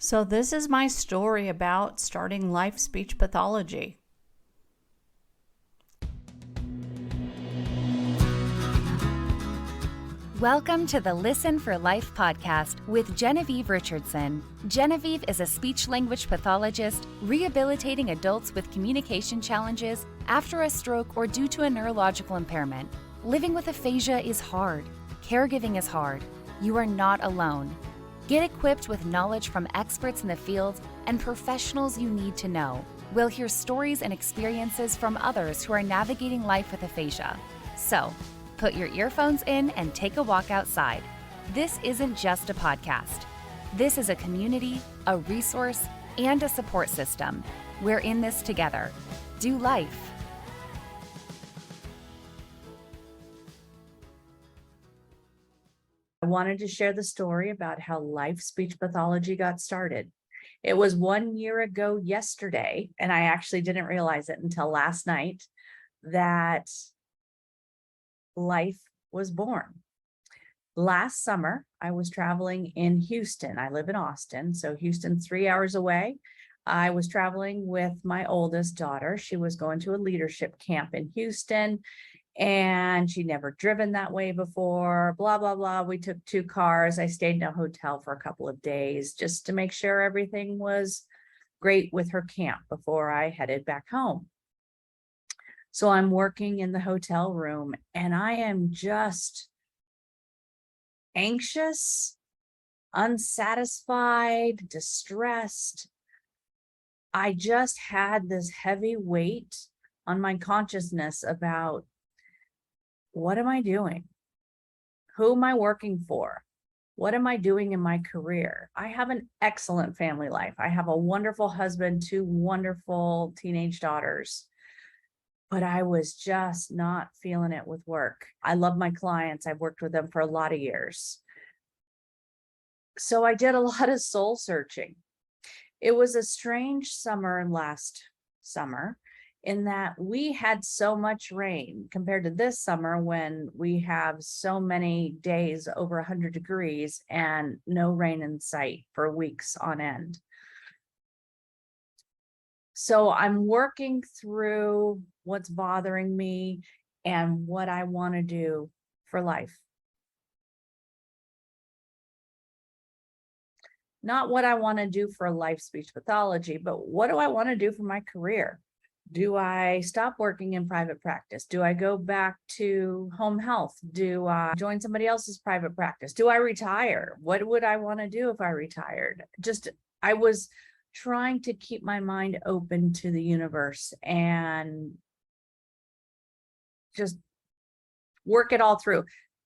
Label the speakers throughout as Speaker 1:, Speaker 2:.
Speaker 1: So this is my story about starting life speech pathology.
Speaker 2: Welcome to the Listen for Life podcast with Genevieve Richardson. Genevieve is a speech-language pathologist rehabilitating adults with communication challenges after a stroke or due to a neurological impairment. Living with aphasia is hard. Caregiving is hard. You are not alone. Get equipped with knowledge from experts in the field and professionals you need to know. We'll hear stories and experiences from others who are navigating life with aphasia. So, put your earphones in and take a walk outside. This isn't just a podcast. This is a community, a resource, and a support system. We're in this together. Do life.
Speaker 1: I wanted to share the story about how life speech pathology got started. It was 1 year ago yesterday, and I actually didn't realize it until last night, that life was born. Last summer, I was traveling in Houston. I live in Austin, so Houston's 3 hours away. I was traveling with my oldest daughter. She was going to a leadership camp in Houston, and she'd never driven that way before, blah, blah, blah. We took 2 cars. I stayed in a hotel for a couple of days just to make sure everything was great with her camp before I headed back home. So I'm working in the hotel room and I am just anxious, unsatisfied, distressed. I just had this heavy weight on my consciousness about, what am I doing? Who am I working for? What am I doing in my career? I have an excellent family life. I have a wonderful husband, 2 wonderful teenage daughters. But I was just not feeling it with work. I love my clients. I've worked with them for a lot of years. So I did a lot of soul searching. It was a strange summer last summer in that we had so much rain compared to this summer when we have so many days over 100 degrees and no rain in sight for weeks on end. So I'm working through what's bothering me and what I want to do for life. Not what I want to do for life speech pathology, but what do I want to do for my career? Do I stop working in private practice? Do I go back to home health? Do I join somebody else's private practice? Do I retire? What would I want to do if I retired? I was trying to keep my mind open to the universe and just work it all through.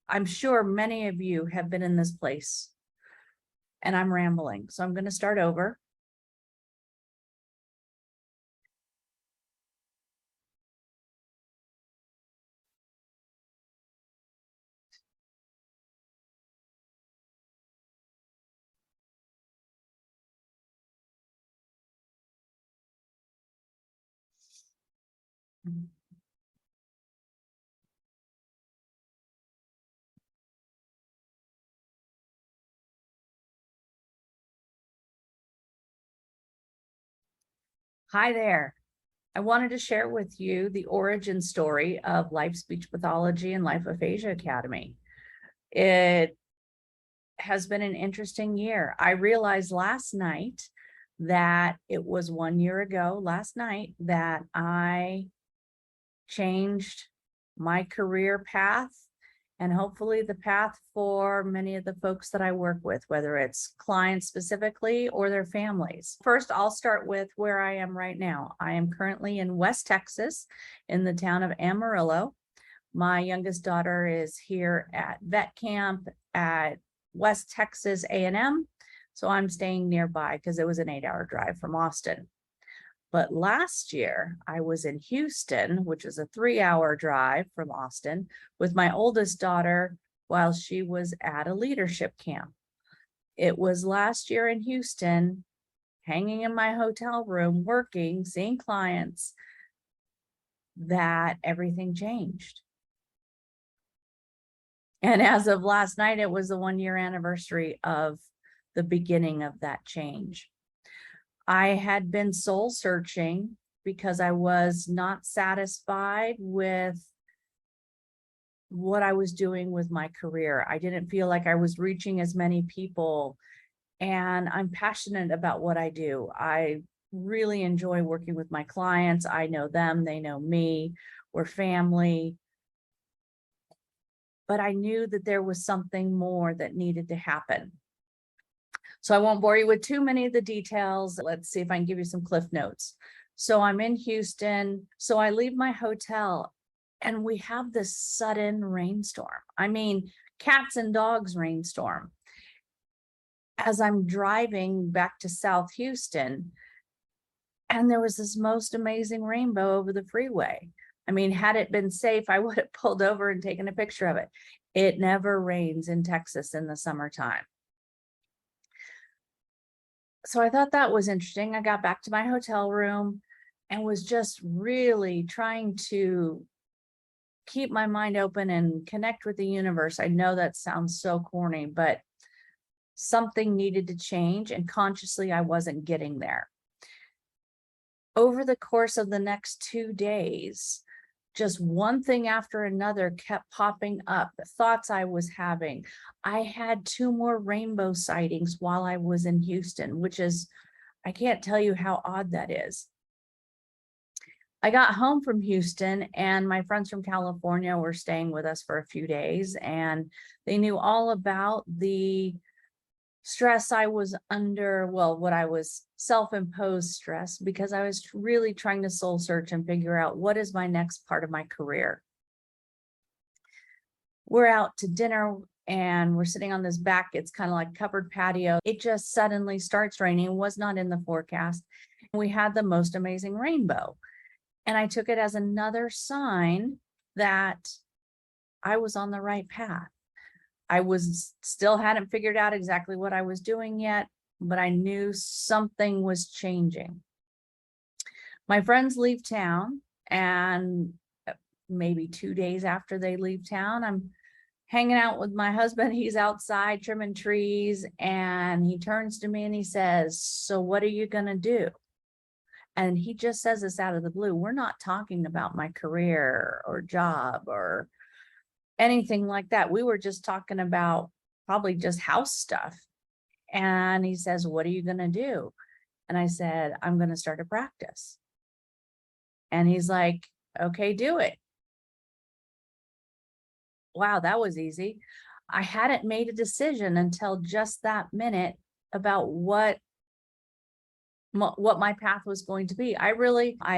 Speaker 1: I'm sure many of you have been in this place and I'm rambling, so I'm going to start over. Hi there. I wanted to share with you the origin story of Life Speech Pathology and Life Aphasia Academy. It has been an interesting year. I realized last night that it was 1 year ago, last night, that I changed my career path and hopefully the path for many of the folks that I work with, whether it's clients specifically or their families. First, I'll start with where I am right now. I am currently in West Texas in the town of Amarillo. My youngest daughter is here at vet camp at West Texas A&M. So I'm staying nearby because it was an 8-hour drive from Austin. But last year I was in Houston, which is a 3-hour drive from Austin, with my oldest daughter while she was at a leadership camp. It was last year in Houston, hanging in my hotel room, working, seeing clients, that everything changed. And as of last night, it was the 1-year anniversary of the beginning of that change. I had been soul searching because I was not satisfied with what I was doing with my career. I didn't feel like I was reaching as many people, and I'm passionate about what I do. I really enjoy working with my clients. I know them, they know me, we're family. But I knew that there was something more that needed to happen. So I won't bore you with too many of the details. Let's see if I can give you some cliff notes. So I'm in Houston. So I leave my hotel and we have this sudden rainstorm. I mean, cats and dogs rainstorm. As I'm driving back to South Houston, and there was this most amazing rainbow over the freeway. I mean, had it been safe, I would have pulled over and taken a picture of it. It never rains in Texas in the summertime. So I thought that was interesting. I got back to my hotel room and was just really trying to keep my mind open and connect with the universe. I know that sounds so corny, but something needed to change, and consciously I wasn't getting there. Over the course of the next 2 days, just one thing after another kept popping up, the thoughts I was having. I had 2 more rainbow sightings while I was in Houston, which is, I can't tell you how odd that is. I got home from Houston and my friends from California were staying with us for a few days, and they knew all about the stress I was under, well, what I was self-imposed stress, because I was really trying to soul search and figure out what is my next part of my career. We're out to dinner and we're sitting on this back, it's kind of like covered patio. It just suddenly starts raining. It was not in the forecast. We had the most amazing rainbow. And I took it as another sign that I was on the right path. I still hadn't figured out exactly what I was doing yet, but I knew something was changing. My friends leave town, and maybe 2 days after they leave town, I'm hanging out with my husband. He's outside trimming trees, and he turns to me and he says, "So what are you going to do?" And he just says this out of the blue. We're not talking about my career or job or anything like that. We were just talking about probably just house stuff. And he says, "What are you going to do?" And I said, "I'm going to start a practice." And he's like, "Okay, do it." Wow, that was easy. I hadn't made a decision until just that minute about what my path was going to be. I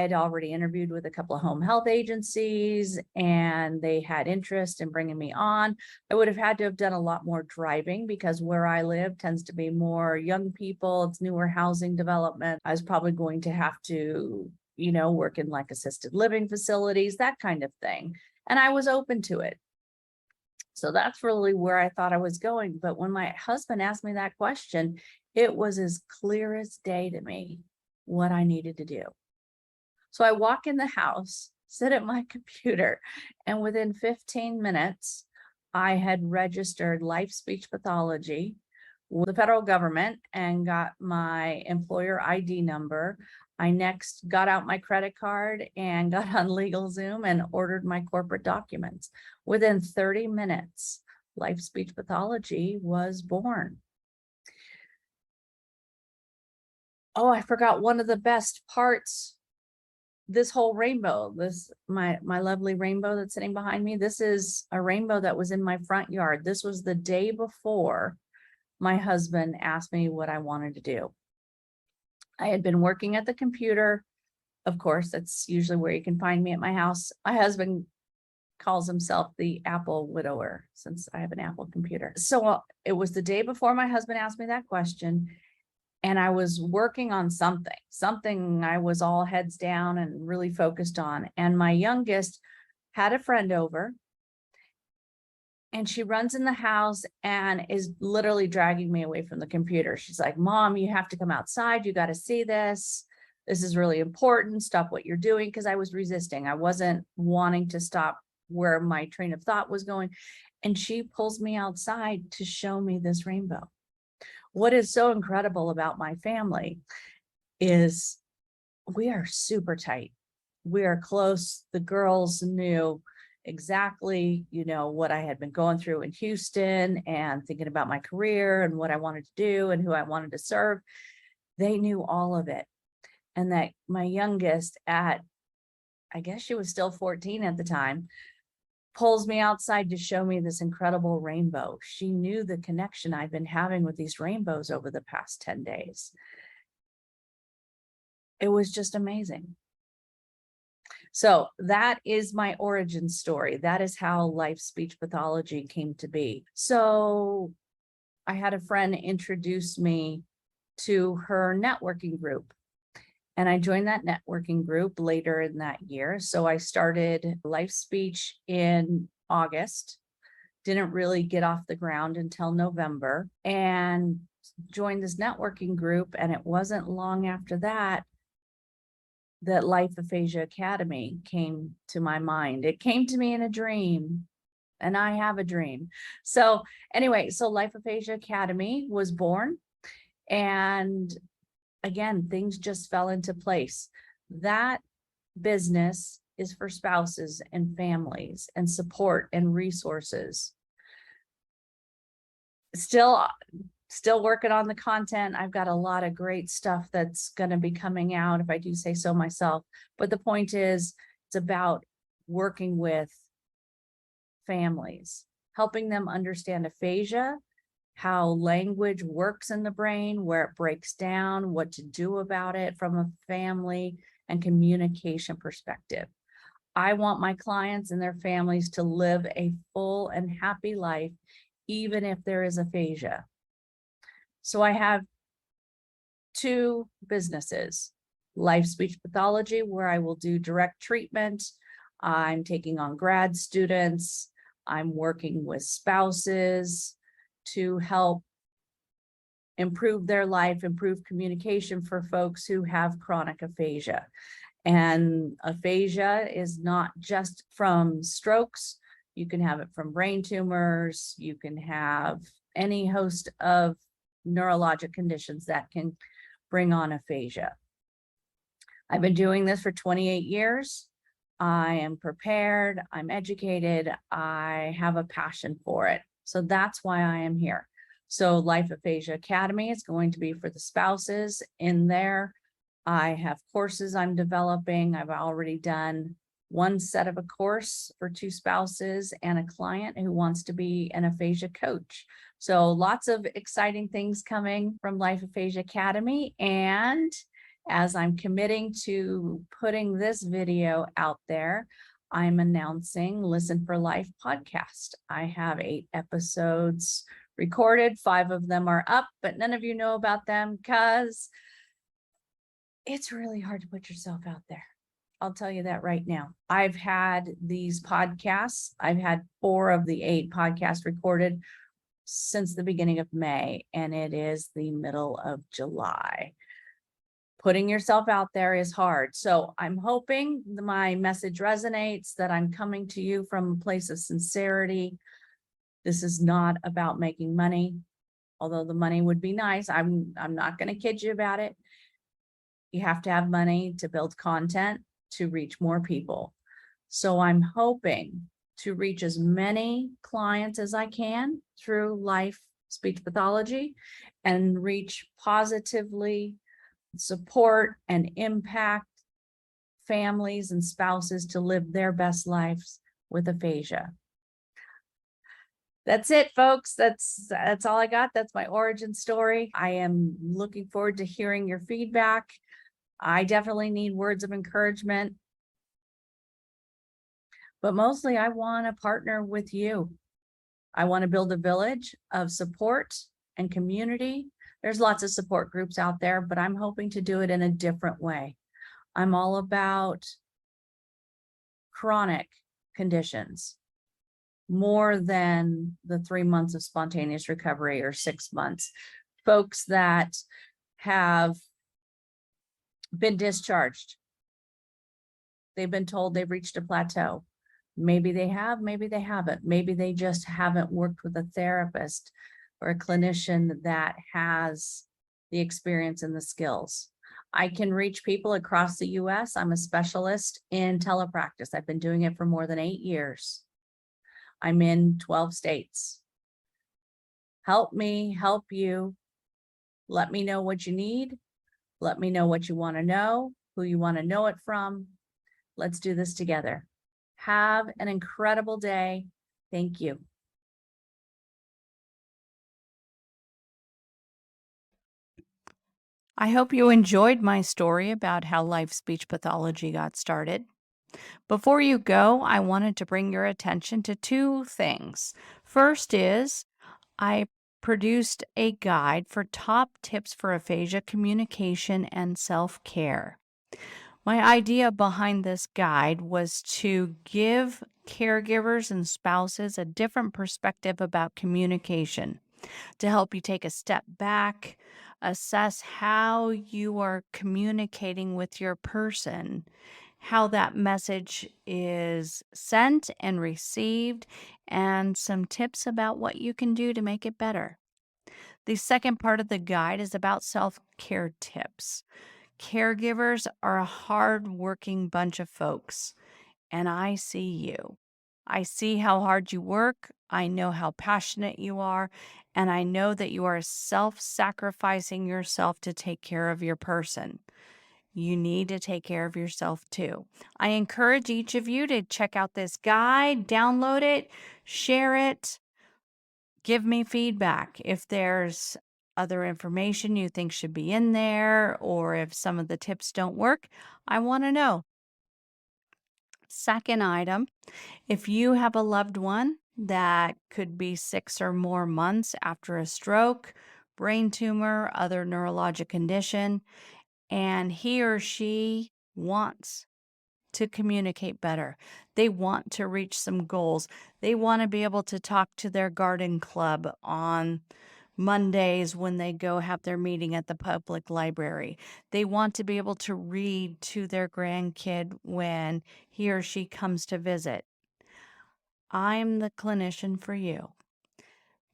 Speaker 1: had already interviewed with a couple of home health agencies, and they had interest in bringing me on. I would have had to have done a lot more driving because where I live tends to be more young people. It's newer housing development. I was probably going to have to, work in like assisted living facilities, that kind of thing. And I was open to it. So that's really where I thought I was going. But when my husband asked me that question, it was as clear as day to me what I needed to do. So I walk in the house, sit at my computer, and within 15 minutes, I had registered life speech pathology with the federal government and got my employer ID number. I next got out my credit card and got on LegalZoom and ordered my corporate documents. Within 30 minutes, life speech pathology was born. Oh, I forgot one of the best parts. This whole rainbow, my lovely rainbow that's sitting behind me. This is a rainbow that was in my front yard. This was the day before my husband asked me what I wanted to do. I had been working at the computer. Of course, that's usually where you can find me at my house. My husband calls himself the Apple widower since I have an Apple computer. So it was the day before my husband asked me that question. And I was working on something I was all heads down and really focused on. And my youngest had a friend over, and she runs in the house and is literally dragging me away from the computer. She's like, "Mom, you have to come outside. You got to see this. This is really important. Stop what you're doing." Because I was resisting. I wasn't wanting to stop where my train of thought was going. And she pulls me outside to show me this rainbow. What is so incredible about my family is we are super tight. We are close. The girls knew exactly, what I had been going through in Houston and thinking about my career and what I wanted to do and who I wanted to serve. They knew all of it. And that my youngest I guess she was still 14 at the time, pulls me outside to show me this incredible rainbow. She knew the connection I've been having with these rainbows over the past 10 days. It was just amazing. So that is my origin story. That is how life speech pathology came to be. So I had a friend introduce me to her networking group. And I joined that networking group later in that year. So I started life speech in August, didn't really get off the ground until November, and joined this networking group. And it wasn't long after that Life Aphasia Academy came to my mind. It came to me in a dream, and I have a dream. So anyway, so Life Aphasia Academy was born, and again, things just fell into place. That business is for spouses and families and support and resources. Still working on the content. I've got a lot of great stuff that's going to be coming out, if I do say so myself. But the point is, it's about working with families, helping them understand aphasia, how language works in the brain, where it breaks down, what to do about it from a family and communication perspective. I want my clients and their families to live a full and happy life, even if there is aphasia. So I have two businesses: Life Speech Pathology, where I will do direct treatment. I'm taking on grad students. I'm working with spouses to help improve their life, improve communication for folks who have chronic aphasia. And aphasia is not just from strokes. You can have it from brain tumors. You can have any host of neurologic conditions that can bring on aphasia. I've been doing this for 28 years. I am prepared. I'm educated. I have a passion for it. So that's why I am here. So Life Aphasia Academy is going to be for the spouses in there. I have courses I'm developing. I've already done one set of a course for 2 spouses and a client who wants to be an aphasia coach. So lots of exciting things coming from Life Aphasia Academy. And as I'm committing to putting this video out there, I'm announcing Listen for Life podcast. I have 8 episodes recorded. 5 of them are up, but none of you know about them because it's really hard to put yourself out there. I'll tell you that right now. I've had these podcasts. I've had 4 of the 8 podcasts recorded since the beginning of May, and it is the middle of July. Putting yourself out there is hard. So I'm hoping my message resonates, that I'm coming to you from a place of sincerity. This is not about making money, although the money would be nice. I'm not going to kid you about it. You have to have money to build content to reach more people. So I'm hoping to reach as many clients as I can through Life Speech Pathology and reach positively, support and impact families and spouses to live their best lives with aphasia. That's it, folks. That's all I got. That's my origin story. I am looking forward to hearing your feedback. I definitely need words of encouragement, but mostly I want to partner with you. I want to build a village of support and community. There's lots of support groups out there, but I'm hoping to do it in a different way. I'm all about chronic conditions more than the 3 months of spontaneous recovery or 6 months. Folks that have been discharged. They've been told they've reached a plateau. Maybe they have, maybe they haven't. Maybe they just haven't worked with a therapist or a clinician that has the experience and the skills. I can reach people across the US. I'm a specialist in telepractice. I've been doing it for more than 8 years. I'm in 12 states. Help me help you. Let me know what you need. Let me know what you want to know, who you want to know it from. Let's do this together. Have an incredible day. Thank you.
Speaker 3: I hope you enjoyed my story about how life speech pathology got started. Before you go, I wanted to bring your attention to two things. First is I produced a guide for top tips for aphasia communication and self-care. My idea behind this guide was to give caregivers and spouses a different perspective about communication, to help you take a step back, assess how you are communicating with your person, how that message is sent and received, and some tips about what you can do to make it better. The second part of the guide is about self-care tips. Caregivers are a hard-working bunch of folks, and I see you. I see how hard you work. I know how passionate you are, and I know that you are self-sacrificing yourself to take care of your person. You need to take care of yourself too. I encourage each of you to check out this guide, download it, share it, give me feedback. If there's other information you think should be in there, or if some of the tips don't work, I want to know. Second item, if you have a loved one that could be 6 or more months after a stroke, brain tumor, other neurologic condition, and he or she wants to communicate better. They want to reach some goals. They want to be able to talk to their garden club on Mondays when they go have their meeting at the public library. They want to be able to read to their grandkid when he or she comes to visit. I'm the clinician for you.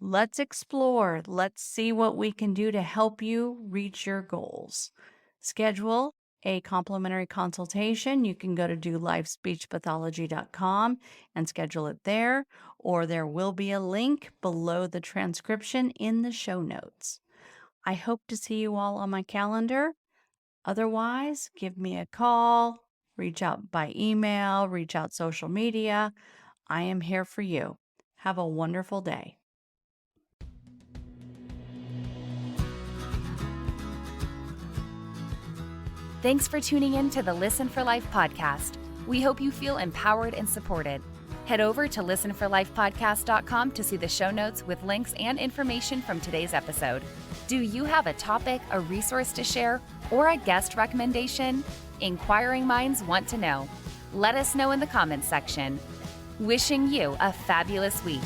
Speaker 3: Let's explore. Let's see what we can do to help you reach your goals. Schedule a complimentary consultation. You can go to dolifespeechpathology.com and schedule it there, or there will be a link below the transcription in the show notes. I hope to see you all on my calendar. Otherwise, give me a call, reach out by email, reach out social media. I am here for you. Have a wonderful day.
Speaker 2: Thanks for tuning in to the Listen for Life podcast. We hope you feel empowered and supported. Head over to listenforlifepodcast.com to see the show notes with links and information from today's episode. Do you have a topic, a resource to share, or a guest recommendation? Inquiring minds want to know. Let us know in the comments section. Wishing you a fabulous week.